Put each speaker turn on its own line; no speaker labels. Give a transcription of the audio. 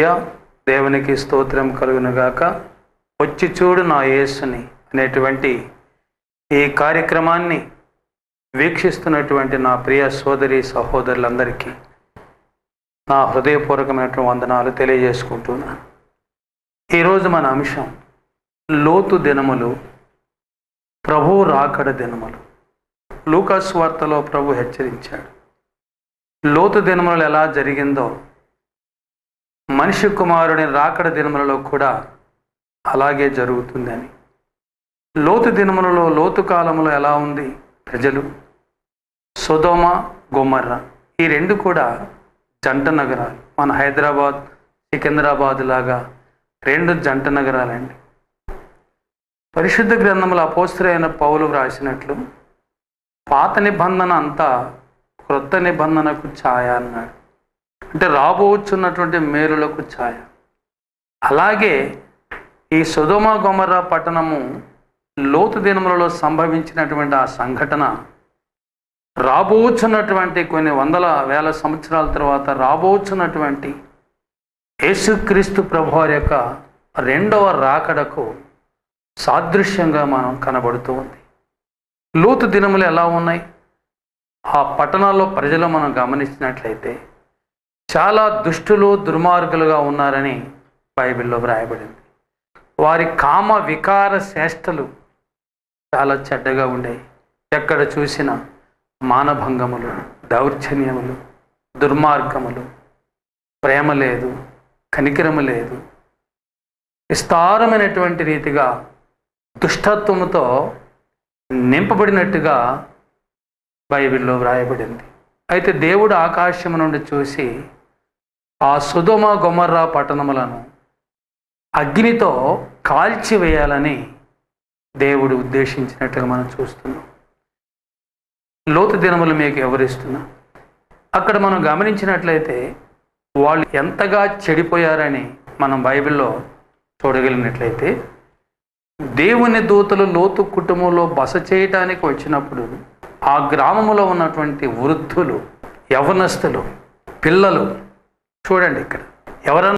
హల్లెలూయా, దేవునికి స్తోత్రం కలుగునుగాక. వచ్చి చూడు నా యేసుని అనేటువంటి ఈ కార్యక్రమాన్ని వీక్షిస్తున్నటువంటి నా ప్రియ సోదరి సహోదరులందరికీ నా హృదయపూర్వకమైనటువంటి వందనాలు తెలియజేసుకుంటున్నాను. ఈరోజు మన అంశం లోతు దినములు, ప్రభువు రాకడ దినములు. లూకా సువార్తలో ప్రభు హెచ్చరించాడు. లోతు దినములు ఎలా జరిగిందో మనిషి కుమారుని రాకడ దినములలో కూడా అలాగే జరుగుతుందని. లోతు దినములలో, లోతు కాలంలో ఎలా ఉంది ప్రజలు? సొదొమ గొమొర్రా ఈ రెండు కూడా జంట నగరాలు. మన హైదరాబాద్, సికింద్రాబాద్ లాగా రెండు జంట నగరాలండి. పరిశుద్ధ గ్రంథముల అపోస్తలుడైన పౌలు వ్రాసినట్లు పాత నిబంధన అంతా క్రొత్త నిబంధనకు ఛాయ అన్నాడు. అంటే రాబోచున్నటువంటి మేలులకు ఛాయ. అలాగే ఈ సొదొమ గొమొర్రా పట్టణము లోతు దినములలో సంభవించినటువంటి ఆ సంఘటన రాబోచున్నటువంటి కొన్ని వందల వేల సంవత్సరాల తర్వాత రాబోచున్నటువంటి యేసుక్రీస్తు ప్రభువారి యొక్క రెండవ రాకడకు సాదృశ్యంగా మనం కనబడుతూ ఉంది. లోతు దినములు ఎలా ఉన్నాయి? ఆ పట్టణాల్లో ప్రజలు మనం గమనించినట్లయితే చాలా దుష్టులు, దుర్మార్గులుగా ఉన్నారని బైబిల్లో వ్రాయబడింది. వారి కామ వికార చేష్టలు చాలా చెడ్డగా ఉండేవి. ఎక్కడ చూసినా మానభంగములు, దౌర్జన్యములు, దుర్మార్గములు, ప్రేమ లేదు, కనికరము లేదు, విస్తారమైనటువంటి రీతిగా దుష్టత్వముతో నింపబడినట్టుగా బైబిల్లో వ్రాయబడింది. అయితే దేవుడు ఆకాశం నుండి చూసి ఆ సొదొమ గొమొర్రా పట్టణములను అగ్నితో కాల్చివేయాలని దేవుడు ఉద్దేశించినట్టుగా మనం చూస్తున్నాం. లోతు దినములు మీకు వివరిస్తున్నా. అక్కడ మనం గమనించినట్లయితే వాళ్ళు ఎంతగా చెడిపోయారని మనం బైబిల్లో చూడగలిగినట్లయితే, దేవుని దూతలు లోతు కుటుంబంలో బస చేయటానికి వచ్చినప్పుడు ఆ గ్రామంలో ఉన్నటువంటి వృద్ధులు, యవనస్తులు, పిల్లలు, చూడండి ఇక్కడ ఎవరన్నా